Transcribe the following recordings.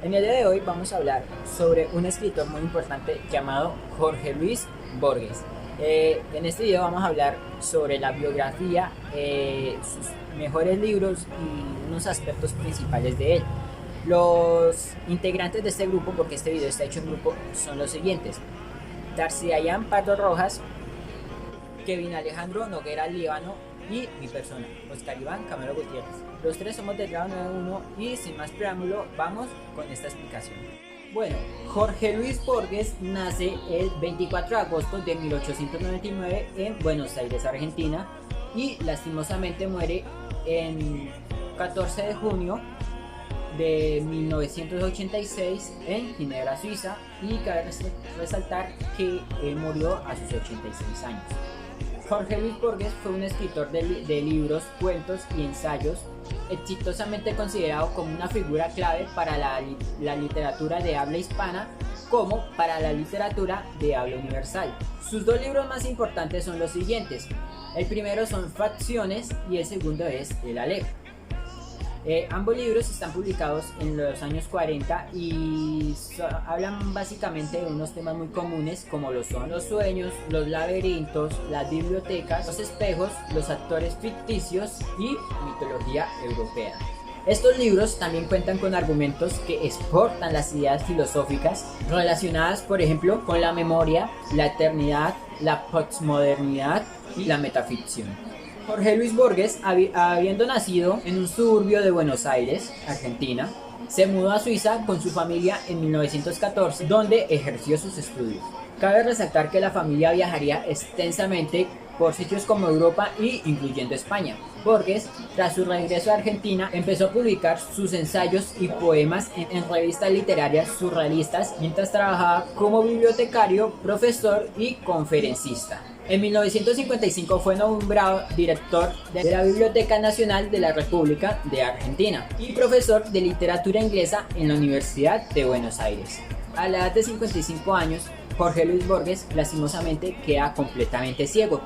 En el día de hoy vamos a hablar sobre un escritor muy importante llamado Jorge Luis Borges. En este video vamos a hablar sobre la biografía, sus mejores libros y unos aspectos principales de él. Los integrantes de este grupo, porque este video está hecho en grupo, son los siguientes: Darciayán Pardo Rojas, Kevin Alejandro Noguera Líbano y mi persona, Oscar Iván Camero Gutiérrez. Los tres somos del grado 91 y sin más preámbulo vamos con esta explicación. Bueno, Jorge Luis Borges nace el 24 de agosto de 1899 en Buenos Aires, Argentina, y lastimosamente muere en 14 de junio de 1986 en Ginebra, Suiza, y cabe resaltar que él murió a sus 86 años. Jorge Luis Borges fue un escritor de libros, cuentos y ensayos, exitosamente considerado como una figura clave para la literatura de habla hispana como para la literatura de habla universal. Sus dos libros más importantes son los siguientes: el primero son Facciones y el segundo es El Aleph. Ambos libros están publicados en los años 40 y hablan básicamente de unos temas muy comunes, como lo son los sueños, los laberintos, las bibliotecas, los espejos, los actores ficticios y mitología europea. Estos libros también cuentan con argumentos que exportan las ideas filosóficas relacionadas, por ejemplo, con la memoria, la eternidad, la postmodernidad y la metaficción. Jorge Luis Borges, habiendo nacido en un suburbio de Buenos Aires, Argentina, se mudó a Suiza con su familia en 1914, donde ejerció sus estudios. Cabe resaltar que la familia viajaría extensamente por sitios como Europa y incluyendo España. Borges, tras su regreso a Argentina, empezó a publicar sus ensayos y poemas en revistas literarias surrealistas, mientras trabajaba como bibliotecario, profesor y conferencista. En 1955 fue nombrado director de la Biblioteca Nacional de la República de Argentina y profesor de literatura inglesa en la Universidad de Buenos Aires. A la edad de 55 años, Jorge Luis Borges lastimosamente queda completamente ciego.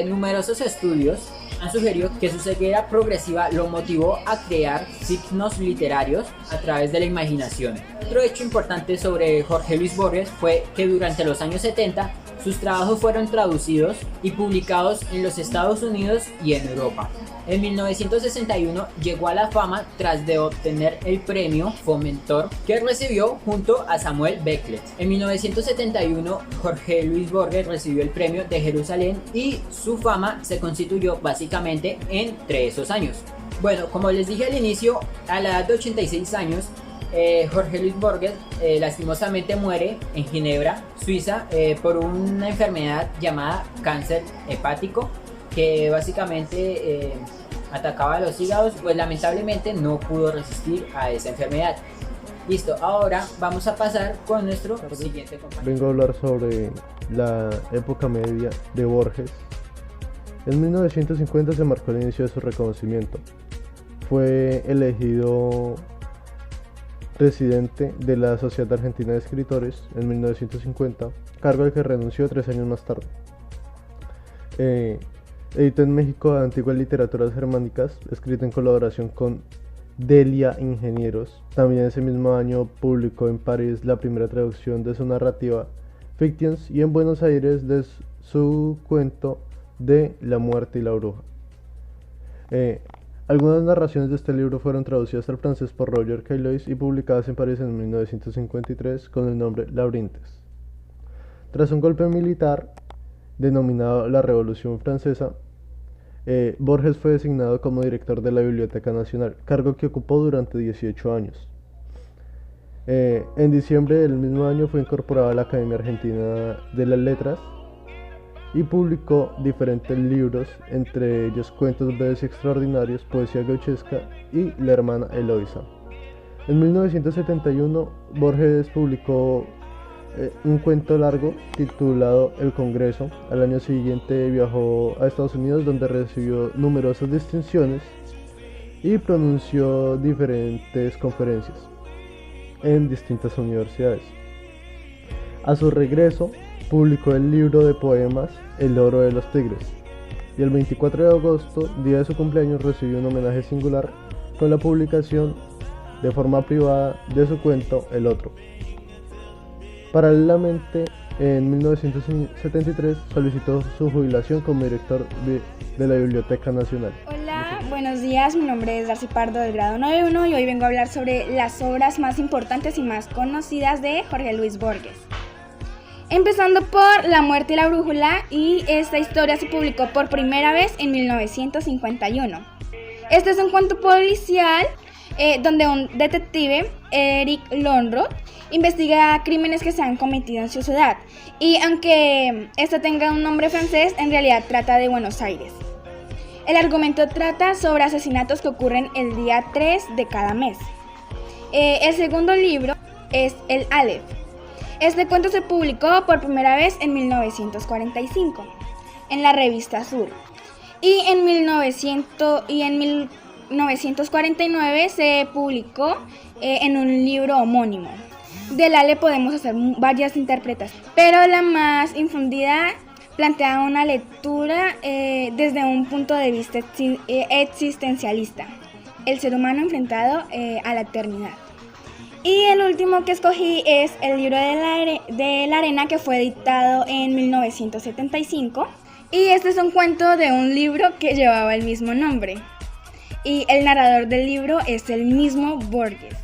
Numerosos estudios han sugerido que su ceguera progresiva lo motivó a crear signos literarios a través de la imaginación. Otro hecho importante sobre Jorge Luis Borges fue que durante los años 70 sus trabajos fueron traducidos y publicados en los Estados Unidos y en Europa. En 1961 llegó a la fama tras de obtener el premio Fomentor, que recibió junto a Samuel Beckett. En 1971 Jorge Luis Borges recibió el premio de Jerusalén y su fama se constituyó básicamente entre esos años. Bueno, como les dije al inicio, a la edad de 86 años, Jorge Luis Borges lastimosamente muere en Ginebra, Suiza, por una enfermedad llamada cáncer hepático, que básicamente atacaba a los hígados. Pues lamentablemente no pudo resistir a esa enfermedad. Listo, ahora vamos a pasar con nuestro siguiente compañero. Vengo a hablar sobre la época media de Borges. En 1950 se marcó el inicio de su reconocimiento. Fue elegido presidente de la Sociedad Argentina de Escritores en 1950, cargo al que renunció 3 años más tarde. Editó en México Antiguas Literaturas Germánicas, escrita en colaboración con Delia Ingenieros. También ese mismo año publicó en París la primera traducción de su narrativa Fictions y en Buenos Aires de su cuento de La muerte y la bruja. Algunas narraciones de este libro fueron traducidas al francés por Roger Caillois y publicadas en París en 1953 con el nombre Laberintes. Tras un golpe militar denominado la Revolución Francesa, Borges fue designado como director de la Biblioteca Nacional, cargo que ocupó durante 18 años. En diciembre del mismo año fue incorporado a la Academia Argentina de las Letras y publicó diferentes libros, entre ellos Cuentos breves y extraordinarios, Poesía gauchesca y La hermana Eloisa. En 1971 Borges publicó un cuento largo titulado El Congreso. Al año siguiente viajó a Estados Unidos, donde recibió numerosas distinciones y pronunció diferentes conferencias en distintas universidades. A su regreso publicó el libro de poemas El oro de los tigres, y el 24 de agosto, día de su cumpleaños, recibió un homenaje singular con la publicación de forma privada de su cuento El Otro. Paralelamente, en 1973 solicitó su jubilación como director de la Biblioteca Nacional. Hola, buenos días, mi nombre es Darcy Pardo del grado 9.1 y hoy vengo a hablar sobre las obras más importantes y más conocidas de Jorge Luis Borges. Empezando por La muerte y la brújula, y esta historia se publicó por primera vez en 1951. Este es un cuento policial donde un detective, Eric Lonro, investiga crímenes que se han cometido en su ciudad, y aunque este tenga un nombre francés, en realidad trata de Buenos Aires. El argumento trata sobre asesinatos que ocurren el día 3 de cada mes. El segundo libro es El Aleph. Este cuento se publicó por primera vez en 1945 en la revista Sur, y en 1949 se publicó en un libro homónimo. Del Aleph podemos hacer varias interpretaciones, pero la más infundida plantea una lectura desde un punto de vista existencialista, el ser humano enfrentado a la eternidad. Y el último que escogí es El libro de la arena, que fue editado en 1975, y este es un cuento de un libro que llevaba el mismo nombre, y el narrador del libro es el mismo Borges.